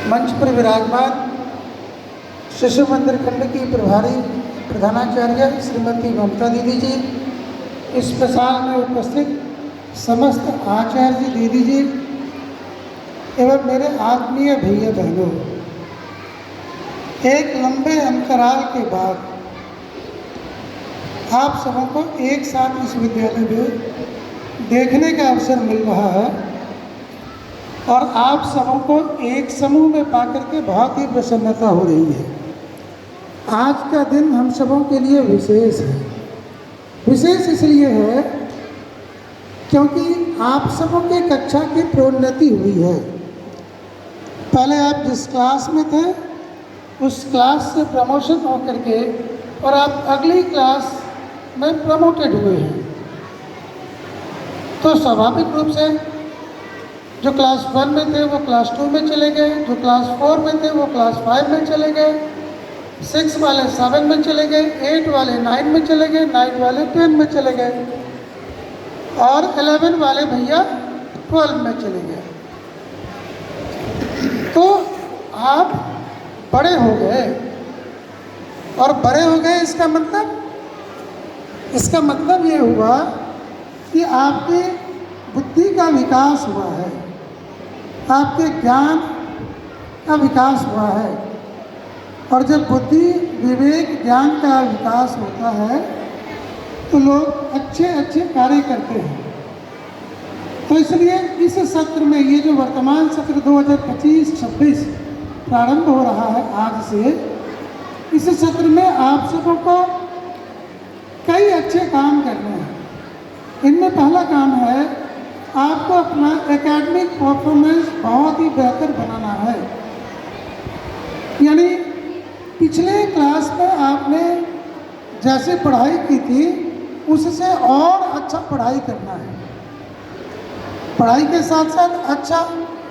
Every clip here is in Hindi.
मंच पर विराजमान शिशु मंदिर खंड की प्रभारी प्रधानाचार्य श्रीमती ममता दीदी जी, इस प्रसार में उपस्थित समस्त आचार्य दीदी जी एवं मेरे आत्मीय भैया बहनों, एक लंबे अंतराल के बाद आप सबों को एक साथ इस विद्यालय में देखने का अवसर मिल रहा है और आप सबों को एक समूह में पाकर के बहुत ही प्रसन्नता हो रही है। आज का दिन हम सबों के लिए विशेष है। विशेष इसलिए है क्योंकि आप सबों के कक्षा की प्रोन्नति हुई है। पहले आप जिस क्लास में थे उस क्लास से प्रमोशन होकर के और आप अगली क्लास में प्रमोटेड हुए हैं, तो स्वाभाविक रूप से जो क्लास 1 में थे वो क्लास 2 में चले गए, जो क्लास 4 में थे वो क्लास 5 में चले गए, 6 वाले 7 में चले गए, 8 वाले 9 में चले गए, 9 वाले 10 में चले गए और 11 वाले भैया 12 में चले गए। तो आप बड़े हो गए और बड़े हो गए, इसका मतलब ये हुआ कि आपकी बुद्धि का विकास हुआ है, आपके ज्ञान का विकास हुआ है। और जब बुद्धि विवेक ज्ञान का विकास होता है तो लोग अच्छे अच्छे कार्य करते हैं। तो इसलिए इस सत्र में, ये जो वर्तमान सत्र 2025-26 प्रारंभ हो रहा है आज से, इस सत्र में आप सबों को कई अच्छे काम करने हैं। इनमें पहला काम है आपको अपना एकेडमिक परफॉर्मेंस बहुत ही बेहतर बनाना है। यानी पिछले क्लास में आपने जैसे पढ़ाई की थी उससे और अच्छा पढ़ाई करना है। पढ़ाई के साथ साथ अच्छा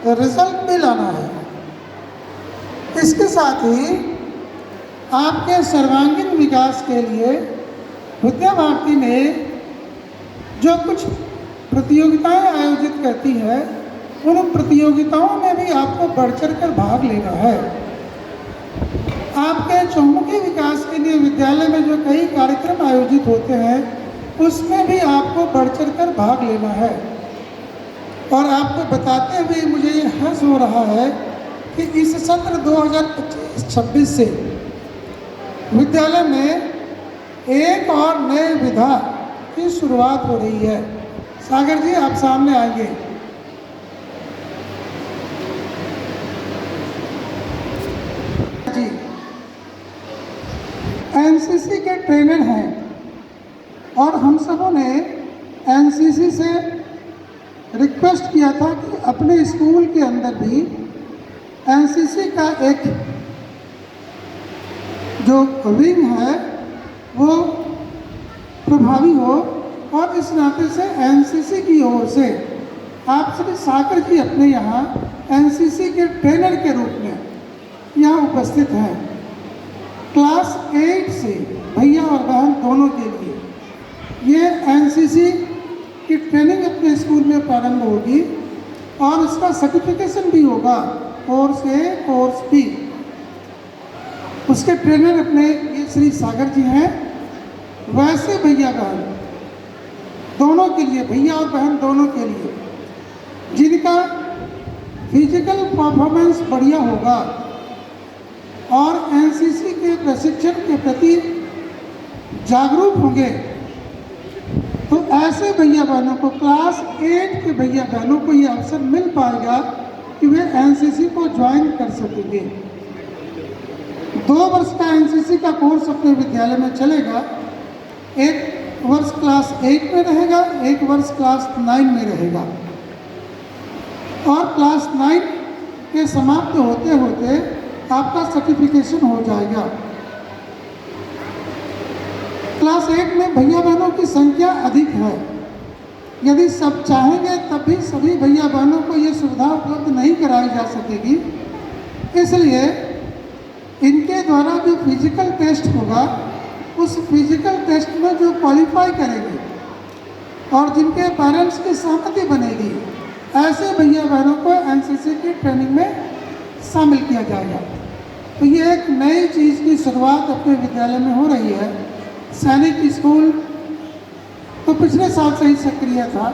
रिजल्ट भी लाना है। इसके साथ ही आपके सर्वांगीण विकास के लिए विद्या भारती ने जो कुछ प्रतियोगिताएं आयोजित करती है, उन प्रतियोगिताओं में भी आपको बढ़ चढ़ कर भाग लेना है। आपके चौमुखी विकास के लिए विद्यालय में जो कई कार्यक्रम आयोजित होते हैं उसमें भी आपको बढ़ चढ़ कर भाग लेना है। और आपको बताते हुए मुझे ये हर्ष हो रहा है कि इस सत्र 2025-26 से विद्यालय में एक और नए विधा की शुरुआत हो रही है। सागर जी, आप सामने आइए। जी एनसीसी के ट्रेनर हैं और हम सबों ने एनसीसी से रिक्वेस्ट किया था कि अपने स्कूल के अंदर भी एनसीसी का एक जो विंग है वो प्रभावी हो, और इस नाते से एनसीसी की ओर से आप श्री सागर जी अपने यहाँ एनसीसी के ट्रेनर के रूप में यहाँ उपस्थित हैं। क्लास 8 से भैया और बहन दोनों के लिए ये एनसीसी की ट्रेनिंग अपने स्कूल में प्रारंभ होगी और इसका सर्टिफिकेशन भी होगा, कोर्स ए कोर्स बी। उसके ट्रेनर अपने ये श्री सागर जी हैं। वैसे भैया बहन दोनों के लिए, भैया और बहन दोनों के लिए, जिनका फिजिकल परफॉर्मेंस बढ़िया होगा और एनसीसी के प्रशिक्षण के प्रति जागरूक होंगे, तो ऐसे भैया बहनों को, क्लास 8 के भैया बहनों को ये अवसर मिल पाएगा कि वे एनसीसी को ज्वाइन कर सकेंगे। 2 वर्ष का एनसीसी का कोर्स अपने विद्यालय में चलेगा। 1 वर्ष क्लास 8 में रहेगा, 1 वर्ष क्लास 9 में रहेगा। और क्लास 9 के समाप्त होते होते आपका सर्टिफिकेशन हो जाएगा। क्लास 8 में भैया बहनों की संख्या अधिक है। यदि सब चाहेंगे तब भी सभी भैया बहनों को ये सुविधा उपलब्ध नहीं कराई जा सकेगी। इसलिए इनके द्वारा जो फिजिकल टेस्ट होगा, उस फिजिकल टेस्ट में जो क्वालिफाई करेंगे और जिनके पेरेंट्स की सहमति बनेगी, ऐसे भैया बहनों को एनसीसी की ट्रेनिंग में शामिल किया जाएगा। तो ये एक नई चीज़ की शुरुआत अपने विद्यालय में हो रही है। सैनिक स्कूल तो पिछले साल से ही सक्रिय था।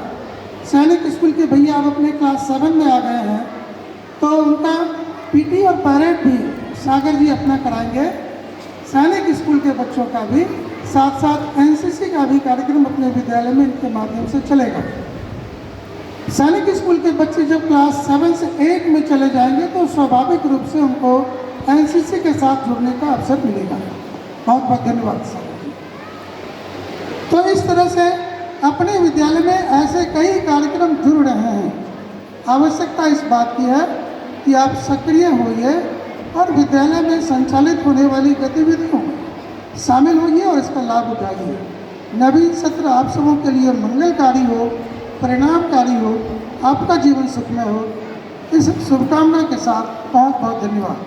सैनिक स्कूल के भैया अब अपने क्लास 7 में आ गए हैं, तो उनका पीटी और पैरेड भी सागर जी अपना कराएंगे। सैनिक स्कूल के बच्चों का भी साथ साथ एनसीसी का भी कार्यक्रम अपने विद्यालय में इनके माध्यम से चलेगा। सैनिक स्कूल के बच्चे जब क्लास 7 से 8 में चले जाएंगे तो स्वाभाविक रूप से उनको एनसीसी के साथ जुड़ने का अवसर मिलेगा। बहुत बहुत धन्यवाद सर। तो इस तरह से अपने विद्यालय में ऐसे कई कार्यक्रम जुड़ रहे हैं। आवश्यकता इस बात की है कि आप सक्रिय होइए और विद्यालय में संचालित होने वाली गतिविधियों में शामिल होइए और इसका लाभ उठाइए। नवीन सत्र आप सबों के लिए मंगलकारी हो, परिणामकारी हो, आपका जीवन सुखमय हो। इस शुभकामना के साथ बहुत बहुत धन्यवाद।